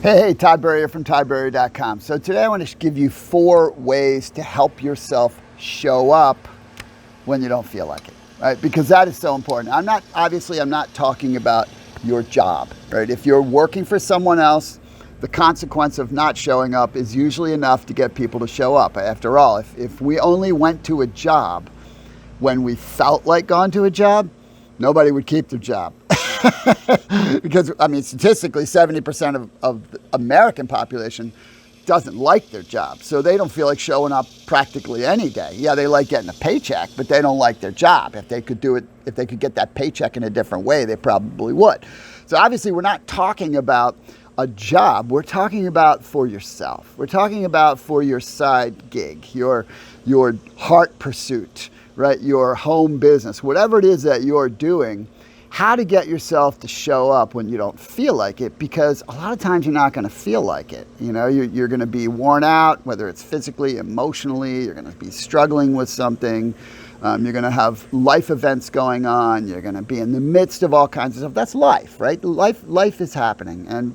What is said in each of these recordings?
Hey, Todd Burrier from toddburrier.com. So today I want to give you 4 ways to help yourself show up when you don't feel like it, right? Because that is so important. I'm not talking about your job, right? If you're working for someone else, the consequence of not showing up is usually enough to get people to show up. After all, if we only went to a job when we felt like going to a job, nobody would keep their job. Because, I mean, statistically, 70% of the American population doesn't like their job. So they don't feel like showing up practically any day. Yeah, they like getting a paycheck, but they don't like their job. If they could get that paycheck in a different way, they probably would. So obviously, we're not talking about a job. We're talking about for yourself. We're talking about for your side gig, your heart pursuit, right? Your home business, whatever it is that you're doing. How to get yourself to show up when you don't feel like it, because a lot of times you're not going to feel like it. You know, you're going to be worn out, whether it's physically, emotionally, you're going to be struggling with something. You're going to have life events going on. You're going to be in the midst of all kinds of stuff. That's life, right? Life is happening. And,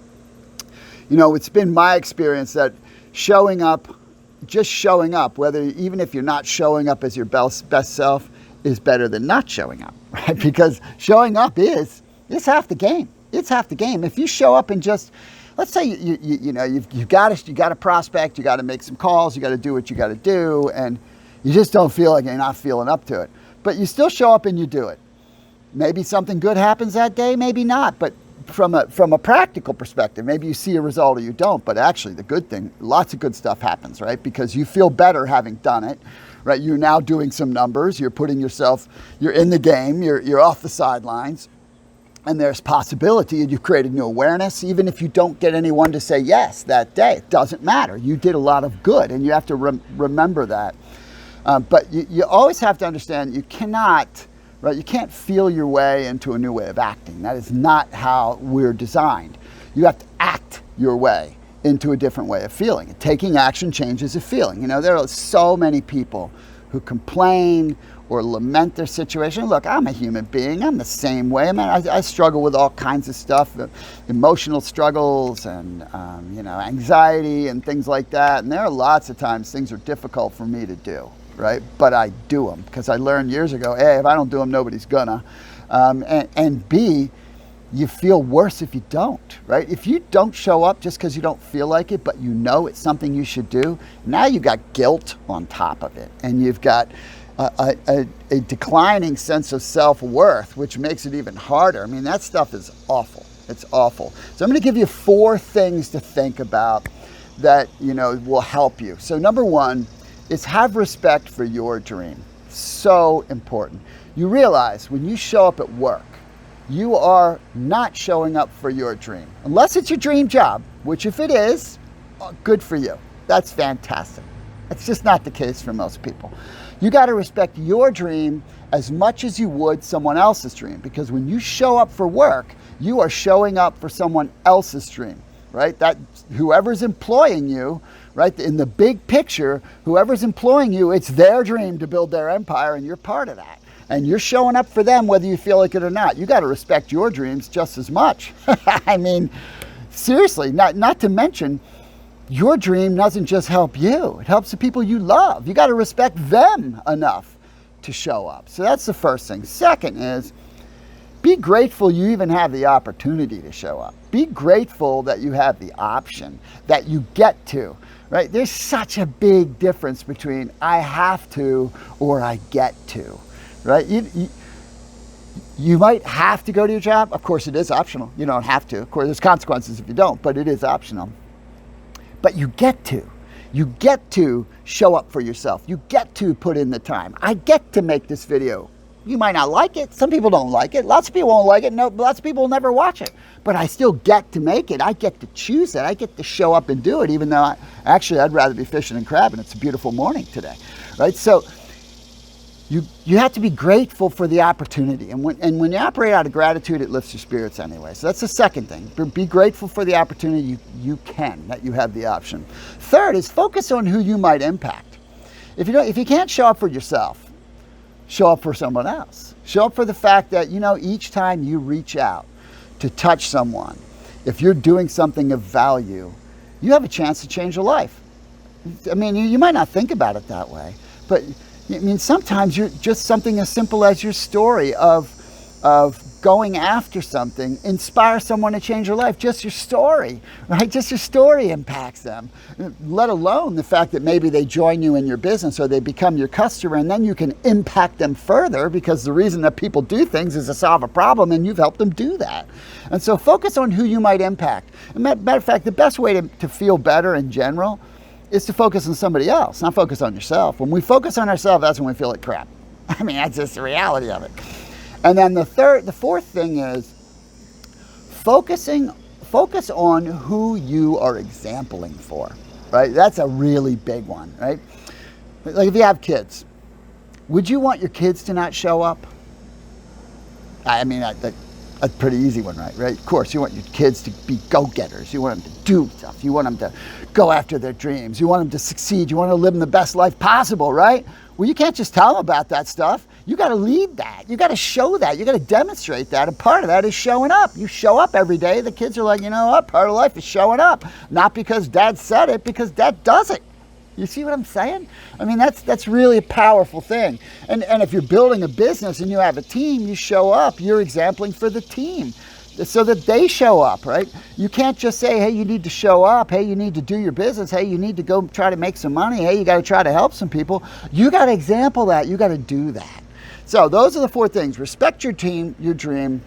you know, it's been my experience that showing up, just showing up, even if you're not showing up as your best self, is better than not showing up, right? Because showing up it's half the game. It's half the game. If you show up and just, let's say you've got a prospect, you got to make some calls, you got to do what you got to do, and you just don't feel like you're not feeling up to it. But you still show up and you do it. Maybe something good happens that day, maybe not. But from a practical perspective, maybe you see a result or you don't. But actually, the good thing, lots of good stuff happens, right? Because you feel better having done it. Right, you're now doing some numbers, you're in the game, you're off the sidelines, and there's possibility, and you've created new awareness. Even if you don't get anyone to say yes that day, it doesn't matter. You did a lot of good, and you have to remember that. But you always have to understand you can't feel your way into a new way of acting. That is not how we're designed. You have to act your way into a different way of feeling. Taking action changes a feeling. You know, there are so many people who complain or lament their situation. Look, I'm a human being. I'm the same way. I mean, I struggle with all kinds of stuff, emotional struggles and, anxiety and things like that. And there are lots of times things are difficult for me to do, right? But I do them because I learned years ago, A, if I don't do them, nobody's gonna. And B, you feel worse if you don't, right? If you don't show up just because you don't feel like it, but you know it's something you should do, now you've got guilt on top of it. And you've got a declining sense of self-worth, which makes it even harder. I mean, that stuff is awful. It's awful. So I'm going to give you 4 things to think about that, will help you. So number 1 is have respect for your dream. So important. You realize when you show up at work, you are not showing up for your dream. Unless it's your dream job, which if it is, good for you. That's fantastic. It's just not the case for most people. You got to respect your dream as much as you would someone else's dream, because when you show up for work, you are showing up for someone else's dream, right? That whoever's employing you, right? In the big picture, whoever's employing you, it's their dream to build their empire, and you're part of that. And you're showing up for them whether you feel like it or not. You got to respect your dreams just as much. I mean, seriously, not to mention, your dream doesn't just help you. It helps the people you love. You got to respect them enough to show up. So that's the first thing. Second is, be grateful you even have the opportunity to show up. Be grateful that you have the option, that you get to, right? There's such a big difference between I have to or I get to. Right? You might have to go to your job. Of course, it is optional. You don't have to. Of course, there's consequences if you don't, but it is optional. But you get to. You get to show up for yourself. You get to put in the time. I get to make this video. You might not like it. Some people don't like it. Lots of people won't like it. No, lots of people will never watch it. But I still get to make it. I get to choose it. I get to show up and do it, even though I'd rather be fishing and crabbing. It's a beautiful morning today, right? So you have to be grateful for the opportunity. And when you operate out of gratitude, it lifts your spirits anyway. So that's the second thing. Be grateful for the opportunity that you have the option. Third is focus on who you might impact. If you can't show up for yourself, show up for someone else. Show up for the fact that, each time you reach out to touch someone, if you're doing something of value, you have a chance to change a life. I mean, you might not think about it that way, but I mean, sometimes you're just something as simple as your story of going after something, inspire someone to change their life. Just your story, right? Just your story impacts them, let alone the fact that maybe they join you in your business or they become your customer, and then you can impact them further, because the reason that people do things is to solve a problem, and you've helped them do that. And so focus on who you might impact. And matter of fact, the best way to feel better in general is to focus on somebody else, not focus on yourself. When we focus on ourselves, that's when we feel like crap. I mean, that's just the reality of it. And then the fourth thing is focus on who you are exempling for, right? That's a really big one, right? Like if you have kids, would you want your kids to not show up? I mean, that's a pretty easy one, right? Of course, you want your kids to be go-getters. You want them to do stuff. You want them to go after their dreams. You want them to succeed. You want them to live in the best life possible, right? Well, you can't just tell them about that stuff. You got to lead that. You got to show that. You got to demonstrate that. And part of that is showing up. You show up every day. The kids are like, you know what? Part of life is showing up. Not because dad said it, because dad does it. You see what I'm saying? I mean, that's really a powerful thing. And if you're building a business and you have a team, you show up. You're exempling for the team so that they show up, right? You can't just say, hey, you need to show up. Hey, you need to do your business. Hey, you need to go try to make some money. Hey, you got to try to help some people. You got to example that. You got to do that. So those are the 4 things. Respect your team, your dream.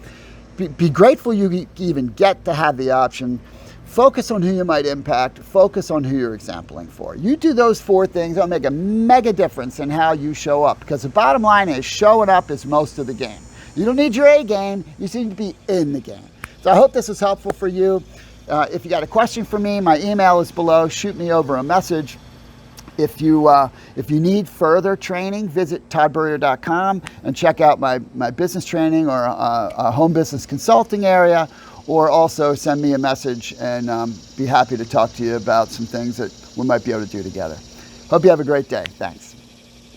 Be grateful you even get to have the option. Focus on who you might impact. Focus on who you're exempling for. You do those 4 things, it'll make a mega difference in how you show up, because the bottom line is showing up is most of the game. You don't need your A game, you just need to be in the game. So I hope this was helpful for you. If you got a question for me, my email is below. Shoot me over a message. If you need further training, visit toddburrier.com and check out my business training or a home business consulting area, or also send me a message and be happy to talk to you about some things that we might be able to do together. Hope you have a great day. Thanks.